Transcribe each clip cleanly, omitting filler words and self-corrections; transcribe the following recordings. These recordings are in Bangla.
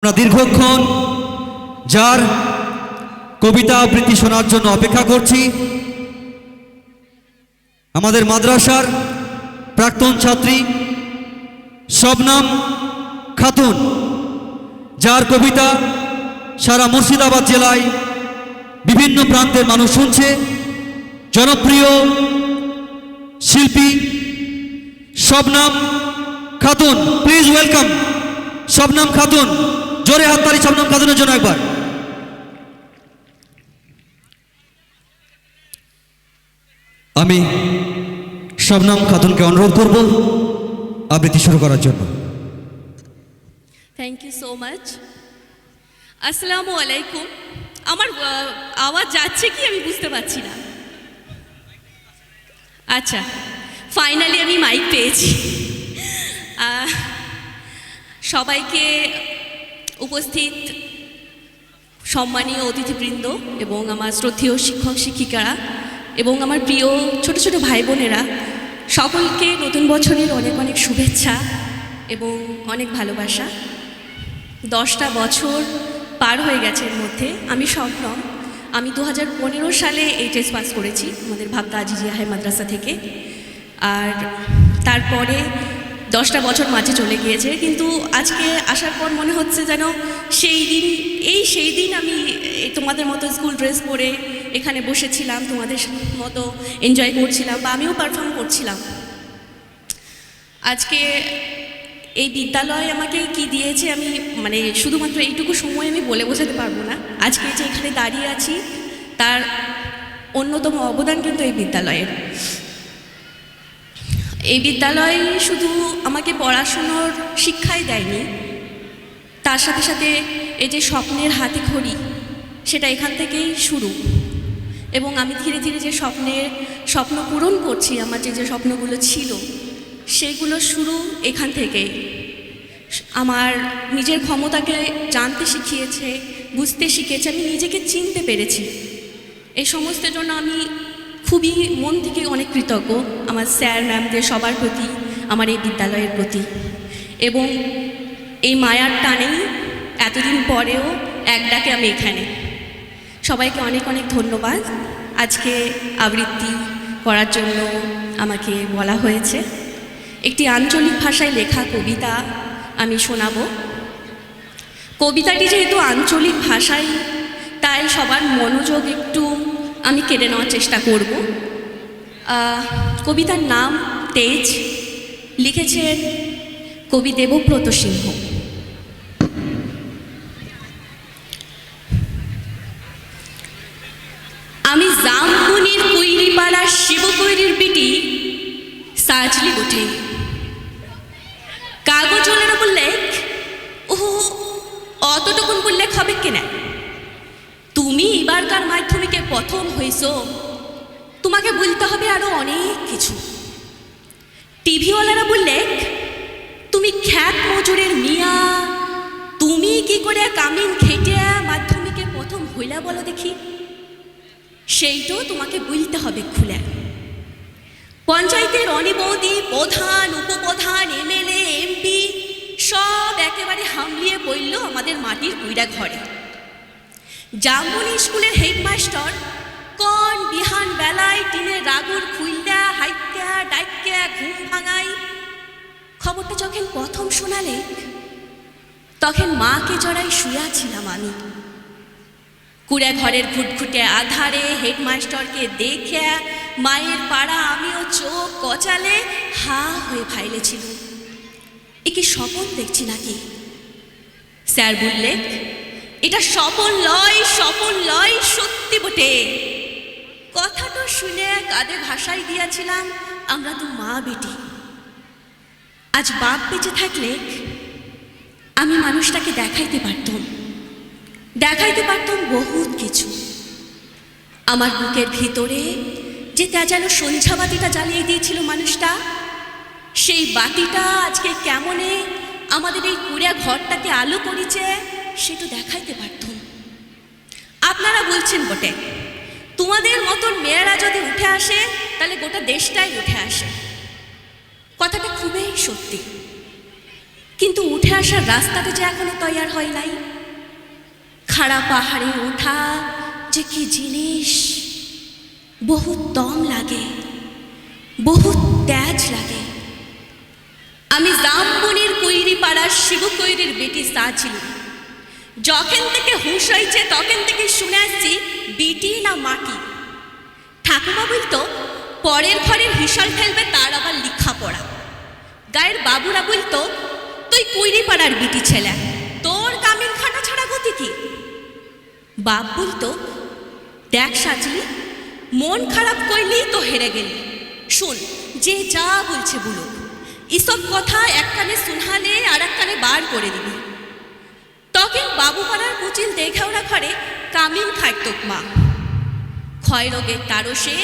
আমরা দীর্ঘক্ষণ যার কবিতা আবৃত্তি শোনার জন্য অপেক্ষা করছি, আমাদের মাদ্রাসার প্রাক্তন ছাত্রী শবনম খাতুন, যার কবিতা সারা মুর্শিদাবাদ জেলায় বিভিন্ন প্রান্তের মানুষ শুনছে। জনপ্রিয় শিল্পী শবনম খাতুন, প্লিজ ওয়েলকাম শবনম খাতুন। জোরে হাততালি শবনম খাতুনের জন্য একবার। আমি শবনম খাতুনকে অনুরোধ করব আবৃত্তি শুরু করার জন্য। Thank you so much. আসসালামু আলাইকুম। আমার আওয়াজ যাচ্ছে কি আমি বুঝতে পারছি না। আচ্ছা, ফাইনালি আমি মাইক পেয়েছি। সবাইকে উপস্থিত সম্মানীয় অতিথিবৃন্দ এবং আমার শ্রদ্ধেয় শিক্ষক শিক্ষিকারা এবং আমার প্রিয় ছোট ছোট ভাই বোনেরা, সকলকে নতুন বছরের অনেক অনেক শুভেচ্ছা এবং অনেক ভালোবাসা। 10টা বছর পার হয়ে গেছে এর মধ্যে। আমি শবনম, আমি 2015 সালে এইচএস পাস করেছি আমাদের ভাবতা আজিজিয়া হাই মাদ্রাসা থেকে। আর তারপরে 10টা বছর মাঝে চলে গিয়েছে, কিন্তু আজকে আসার পর মনে হচ্ছে যেন সেই দিন আমি তোমাদের মতো স্কুল ড্রেস পরে এখানে বসেছিলাম, তোমাদের মতো এনজয় করছিলাম বা আমিও পারফর্ম করছিলাম। আজকে এই বিদ্যালয় আমাকে কি দিয়েছে আমি শুধুমাত্র এইটুকু সময় আমি বলে বোঝাতে পারবো না। আজকে যে এখানে দাঁড়িয়ে আছি তার অন্যতম অবদান কিন্তু এই বিদ্যালয়ের। এই বিদ্যালয় শুধু আমাকে পড়াশুনোর শিক্ষাই দেয়নি, তার সাথে সাথে এই যে স্বপ্নের হাতে খড়ি, সেটা এখান থেকেই শুরু। এবং আমি ধীরে ধীরে যে স্বপ্ন পূরণ করছি, আমার যে স্বপ্নগুলো ছিল সেগুলো শুরু এখান থেকেই। আমার নিজের ক্ষমতাকে জানতে শিখিয়েছে, বুঝতে শিখিয়েছে, আমি নিজেকে চিনতে পেরেছি। এই সমস্তের জন্য আমি খুবই মন থেকে অনেক কৃতজ্ঞ আমার স্যার ম্যামদের সবার প্রতি, আমার এই বিদ্যালয়ের প্রতি। এবং এই মায়ার টানেই এতদিন পরেও এক ডাকে আমি এখানে। সবাইকে অনেক অনেক ধন্যবাদ আজকে আবৃত্তি করার জন্য আমাকে বলা হয়েছে। একটি আঞ্চলিক ভাষায় লেখা কবিতা আমি শোনাবো। কবিতাটি যেহেতু আঞ্চলিক ভাষায়, তাই সবার মনোযোগ একটু আমি কেড়ে নেওয়ার চেষ্টা করব। কবিতার নাম তেজ, লিখেছেন কবি দেবব্রত সিংহ। আমি জামবনির কুইরিপাড়া শিবকৈরির বিটি সাজলি উঠে কাগজলের উপর লেখ। অতটুকুন উল্লেখ হবে কেনা? তুমি এবারকার মাধ্যমিকে প্রথম হয়েছ, তোমাকে বলতে হবে আরো অনেক কিছু। টিভিওয়ালারা বললে তুমি খ্যাত মজুরের মিয়া, তুমি কি করে কামিন খেটিয়া মাধ্যমিকে প্রথম হইলা বলো দেখি? সেইটাও তোমাকে বলতে হবে খুলে। পঞ্চায়েতের অনিবৌদি, প্রধান, উপপ্রধান, এমএলএ, এমপি সব একেবারে হামলিয়ে পড়ল আমাদের মাটির কুইড়া ঘরে। জামবনি স্কুলের হেডমাস্টার কোন বিহান বেলায় টিনের রাগুর খুইল্লা হাইক্যা ডাইক্যা ঘুম ভাঙাই। খবরটা যখন প্রথম শোনালে তখন মাকে জড়াই শুয়াছিলাম আমি। কুড়ে ঘরের ঘুটঘুটে আধারে হেডমাস্টারকে দেখে মায়ের পাড়া আমিও চোখ কচালে হা হয়ে ফাইলেছিল। এ কি স্বপন দেখছি নাকি? স্যার বললে এটা স্বপন লয়, সত্যি বটে। কথাটা শুনে কাঁধে ভাষায় দিয়াছিলাম আমরা তো মা বেটি। আজ বাপ বেঁচে থাকলে আমি মানুষটাকে দেখাইতে পারতাম বহুত কিছু। আমার বুকের ভিতরে যে তেজানো সন্ধ্যা বাতিটা জ্বালিয়ে দিয়েছিল মানুষটা, সেই বাতিটা আজকে কেমনে আমাদের এই কুড়িয়া ঘরটাকে আলো করেছে সেটা দেখাইতে পারতাম। আপনারা বলছেন বটে তোমাদের মতন মেয়েরা যদি উঠে আসে তাহলে গোটা দেশটাই উঠে আসে। কথাটা খুবই সত্যি। কিন্তু উঠে আসার রাস্তাটা যে এখনো তৈয়ার হয় নাই। খাড়া পাহাড়ে ওঠা যে কি জিনিস, বহুত দম লাগে, বহুত ত্যাজ লাগে। আমি জামবনির কৈরি পাড়ার শিবু কৈরির বেটি ছিল। যখন থেকে হুঁশ হয়েছে তখন থেকে শুনে আসছি বিটি না মাটি। ঠাকুমা বলতো পরের ঘরের হিসাল ফেলবে তার আবার লিখা পড়া। গায়ের বাবুরা বলতো তুই কৈরি পাড়ার বিটি ছেলে, তোর কামিন খাটা ছাড়া গতি কি। বাপ বলতো দেখ সাজলি, মন খারাপ করলেই তো হেরে গেলি। শুন, যে যা বলছে বলুক, এসব কথা এক কানে শুনহালে আর এক কানে বার করে দিবি। তখন বাবুপাড়ার কুচিল দেখাওড়া ঘরে কামিন খাটত মা। ক্ষয় রোগের তারসে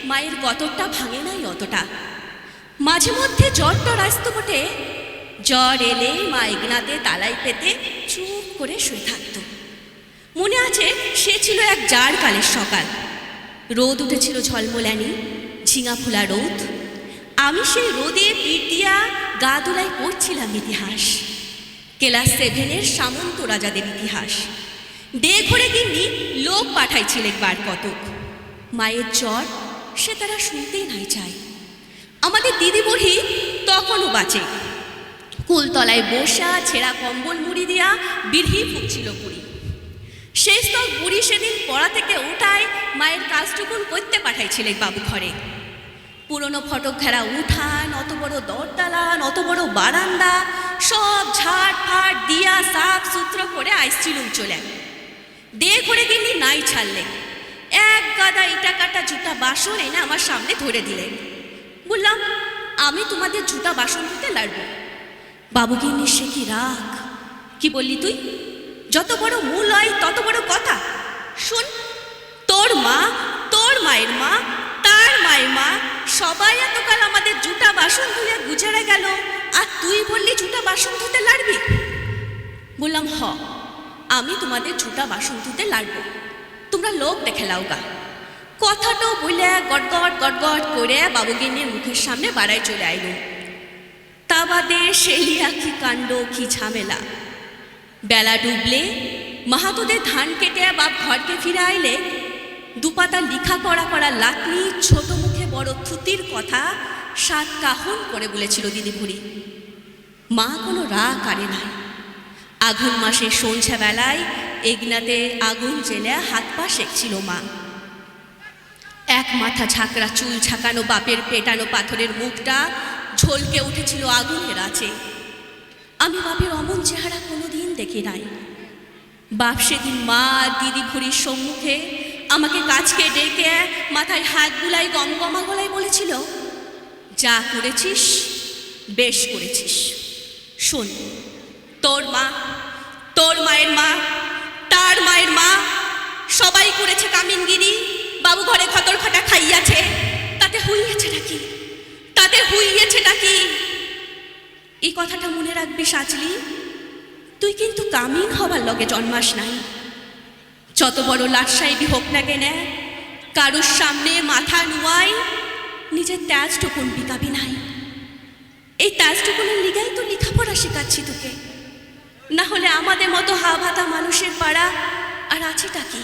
মায়ের গতরটা ভাঙে নাই অতটা। মাঝে মধ্যে জ্বরটা আসত বটে, জ্বর এলে মা এগনাতে তালাই পেতে চুপ করে শুয়ে থাকত। মনে আছে সে ছিল এক জার কালের সকাল, রোদ উঠেছিল ঝলমলানি, ঝিঙা ফুলা রোদ। আমি সেই রোদে পিঠ দিয়া গা দুলাই পড়ছিলাম ইতিহাস, ক্লাস 7-এর সামন্ত রাজাদের ইতিহাস। ডে ঘরে গিন্নি লোক পাঠাইছিলেন বার কতক। মায়ের জ্বর সে তারা শুনতেই নাই চায়। আমাদের দিদি বুড়ি তখনও বাঁচে, কুলতলায় বসা ছেঁড়া কম্বল মুড়ি দিয়া বিড়ি ফুঁকছিল বুড়ি। শেষ তো বুড়ি সেদিন পড়া থেকে উঠায় মায়ের কাজটুকুন করতে পাঠাইছিলেন বাবু ঘরে। পুরনো ফটক ঘেরা উঠান, অত বড় দরদালান, অত বড় বারান্দা, সব ঝাড় ফাট দিয়া সাফ সুতরো করে আইসছিলুম চলে। ডে করে গিন্নি নাই ছাড়লে, এক গাদা ইটা কাটা জুটা বাসন এনে আমার সামনে ধরে দিলেন। বললাম আমি তোমাদের জুটা বাসন ধুতে লাগবো। বাবু গিন্নি সে কি রাগ। কি বললি তুই? যত বড় মূল হয় তত বড় কথা। শুন, তোর মা, তোর মায়ের মা, তার মায়ের মা সবাই এতকাল আমাদের জুটা বাসন ধুয়ে গুজারে গেল, আর তুই বললি জুটা বাসন ধুতে লাগবি। বললাম হ, আমি তোমাদের জুটা বাসন ধুতে লাগবো, তোমরা লোক দেখে লাও গা। কথাটাও বলে গটগট গটগট করে বাবুগিন্নির মুখের সামনে বাড়ায় চলে আইল। তা বাদে শেলিয়া কি কাণ্ড, কি ঝামেলা। বেলা ডুবলে মাহাতোদের ধান কেটে বাপ ঘরকে ফিরে আইলে দুপাতা লিখা করা করা লাতনি, ছোট মুখে বড় থুতির কথা 7 কাহন করে বলেছিল দিদি বুড়ি। মা কোনো রাগ কারে নাই। আঘুন মাসের সন্ধ্যাবেলায় এগনাতে আগুন জেলে হাত পা সেঁকছিল মা। এক মাথা ঝাঁকড়া চুল ঝাঁকানো বাপের পেটানো পাথরের মুখটা ঝলকে উঠেছিল আগুনের আছে। আমি বাপের অমন চেহারা কোনোদিন দেখি নাই। বাপ সেদিন মা দিদি ভুড়ির সম্মুখে আমাকে কাছকে ডেকে মাথায় হাত বুলাই গমগমা গলায় বলেছিল, যা করেছিস বেশ করেছিস। শোন, তোর মা, তোর মায়ের মা, তার মায়ের মা সবাই করেছে কামিনগিরি, বাবু ঘরে খতর খাটা খাইয়াছে, তাতে হইয়াছে নাকি, তাতে হইয়াছে নাকি। এই কথাটা মনে রাখবি সাজলি, তুই কিন্তু কামিন হবার লগে জন্মাস নাই। যত বড় লাটসাহেবি হোক না কেনে, কারুর সামনে মাথা নুয়াই নিজের ত্যাজটুকুন বিকাবি নাই। এই ত্যাজটুকুনের লিগাই তো লেখাপড়া শেখাচ্ছি তোকে, না হলে আমাদের মতো হা ভাতা মানুষের পাড়া আর আছেটা কি।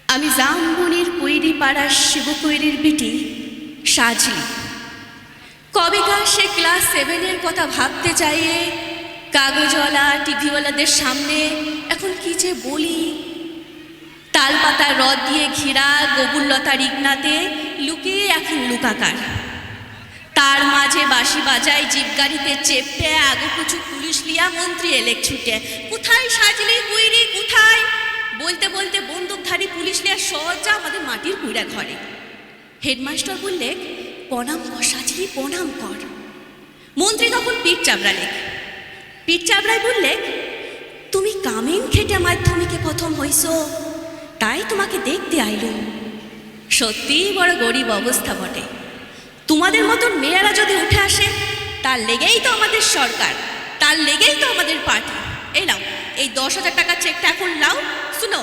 আমি জামবনির কৈরি পাড়ার শিব কৈরির বিটি সাজলি। কবেকার সে ক্লাস 7-এর কথা ভাবতে চাইয়ে কাগজওয়ালা টিভিওয়ালাদের সামনে এখন কি যে বলি। তালপাতার রদ দিয়ে ঘেরা গবুল্লতার ইগনাতে লুকিয়ে এখন লুকাকার। তার মাঝে বাঁশি বাজায় জিপ গাড়িতে চেপে আগুকুচু পুলিশ লিয়া মন্ত্রী এলেক ছুটে, কোথায় সাজলি কৈরি কোথায়। বলতে বলতে বন্দুকধারী পুলিশ লিয়া সজ্জা আমাদের মাটির কুড়া ঘরে। হেডমাস্টার বললে, প্রণাম কর সাজলি, প্রণাম কর। মন্ত্রী তখন পিঠ চাবড়ালে। পিঠ চাবড়ায় বললে, তুমি কামিন খেটে মাধ্যমিকে প্রথম হইছ, তাই তোমাকে দেখতে আইলুম। সত্যিই বড় গরিব অবস্থা বটে। তোমাদের মতন মেয়েরা যদি উঠে আসে, তার লেগেই তো আমাদের সরকার, তার লেগেই তো আমাদের পার্টি। এই নাও, এই 10,000 টাকার চেকটা এখন লাও। শুনো,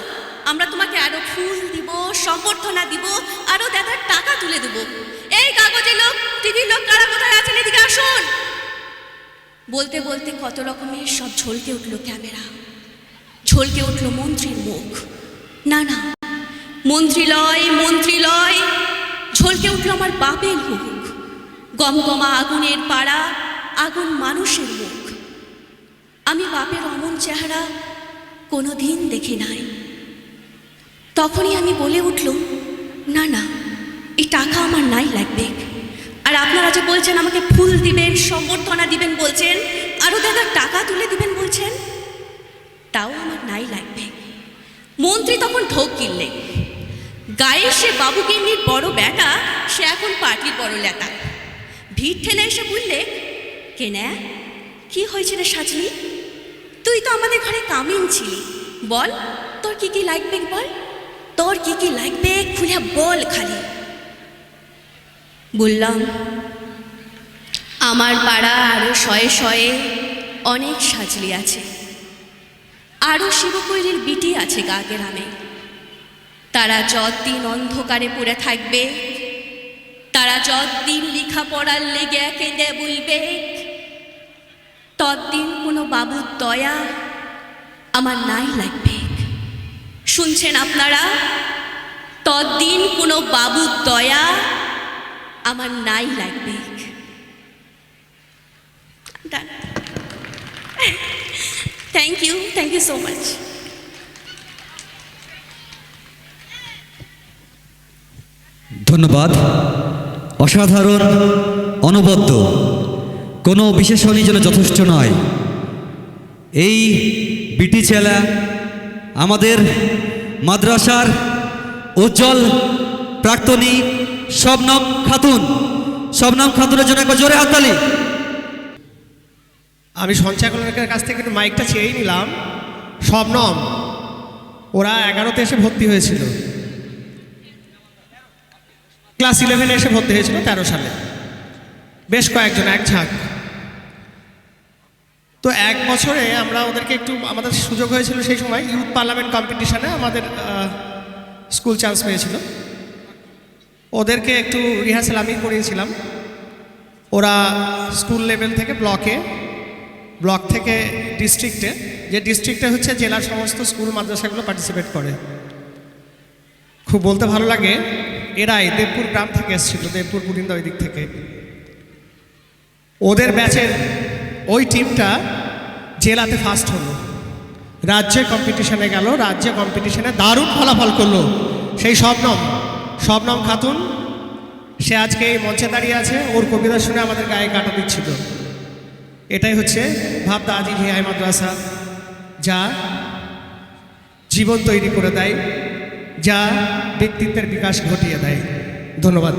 আমরা তোমাকে আরো ফুল দিব, সম্বর্ধনা দিব, আরো দেখার টাকা তুলে দেব। এই কাগজের লোক, টিভির লোক কারা কোথায় আছেন এদিকে আসুন। বলতে বলতে কত রকমের সব ঝলকে উঠল ক্যামেরা, ঝলকে উঠল মন্ত্রীর মুখ। না না, মন্ত্রী লয়, ঝলকে উঠল আমার বাপের মুখ। গমগমা আগুনের পাড়া, আগুন মানুষের মুখ। আমি বাপের অমন চেহারা কোনো দিন দেখি নাই। তখনই আমি বলে উঠলুম, না না, এই টাকা আমার নাই লাগবে। আর আপনারা যে বলছেন আমাকে ফুল দিবেন, সম্বর্ধনা দিবেন বলছেন, আরও দাদা টাকা তুলে দিবেন বলছেন, তাও আমার নাই লাগবে। মন্ত্রী তখন ঢোক গিললে, গায়ে সে বাবুগিন্নির বড় বেটা, সে এখন পার্টির বড় লেতা। ভিড় ঠেলে এসে বললে, কেনা কি হয়েছে রে সাজলি, তুই তো আমাদের ঘরে কামিন ছিলি, বল তোর কি কি লাগবে, বল তোর কি কি লাগবে, খুলে বল খালি। বললাম, আমার পাড়া আরও শয়ে শয়ে অনেক সাজলি আছে, আরও শিবকৈরির বিটি আছে গা গ্রামে। তারা যতদিন অন্ধকারে পড়ে থাকবে, তারা যতদিন লেখাপড়ার লেগে কেঁদে বলবে, ততদিন কোনো বাবুর দয়া আমার নাই লাগবে। শুনছেন আপনারা, ততদিন কোনো বাবুর দয়া আমার নাই লাগবে। Thank you so much. ধন্যবাদ। অসাধারণ, অনবদ্য, কোনো বিশেষণই যেন যথেষ্ট নয়। এই বিটি ছেলা আমাদের মাদ্রাসার উজ্জ্বল প্রাক্তনী শবনম খাতুন। শবনম খাতুনের জন্য একবার জোরে হাততালি। আমি সঞ্চালকের কাছ থেকে একটু মাইকটা চেয়েই নিলাম। শবনম, ওরা 11তে এসে ভর্তি হয়েছিল, ক্লাস 11 এসে ভর্তি হয়েছিল 13 সালে, বেশ কয়েকজন এক ঝাঁক। তো এক বছরে আমরা ওদেরকে একটু, আমাদের সুযোগ হয়েছিল সেই সময় ইউথ পার্লামেন্ট কম্পিটিশানে আমাদের স্কুল চান্স পেয়েছিল, ওদেরকে একটু রিহার্সাল আমি করিয়েছিলাম। ওরা স্কুল লেভেল থেকে ব্লক থেকে ডিস্ট্রিক্টে, যে ডিস্ট্রিক্টে হচ্ছে জেলার সমস্ত স্কুল মাদ্রাসাগুলো পার্টিসিপেট করে। খুব বলতে ভালো লাগে, এরাই দেবপুর গ্রাম থেকে এসেছিল, দেবপুর বুড়িন্দা ওই দিক থেকে। ওদের ব্যাচের ওই টিমটা জেলাতে ফার্স্ট হলো, রাজ্যে কম্পিটিশনে গেল, রাজ্যে কম্পিটিশনে দারুণ ফলাফল করলো সেই শবনম খাতুন। সে আজকে এই মঞ্চে দাঁড়িয়ে আছে, ওর কবিতা শুনে আমাদের গায়ে কাটা দিচ্ছিল। এটাই হচ্ছে ভাবদা আজি ভিআই মাদ্রাসা, যা জীবন তৈরি করে দেয়, যা ব্যক্তিত্বের বিকাশ ঘটিয়ে দেয়। ধন্যবাদ।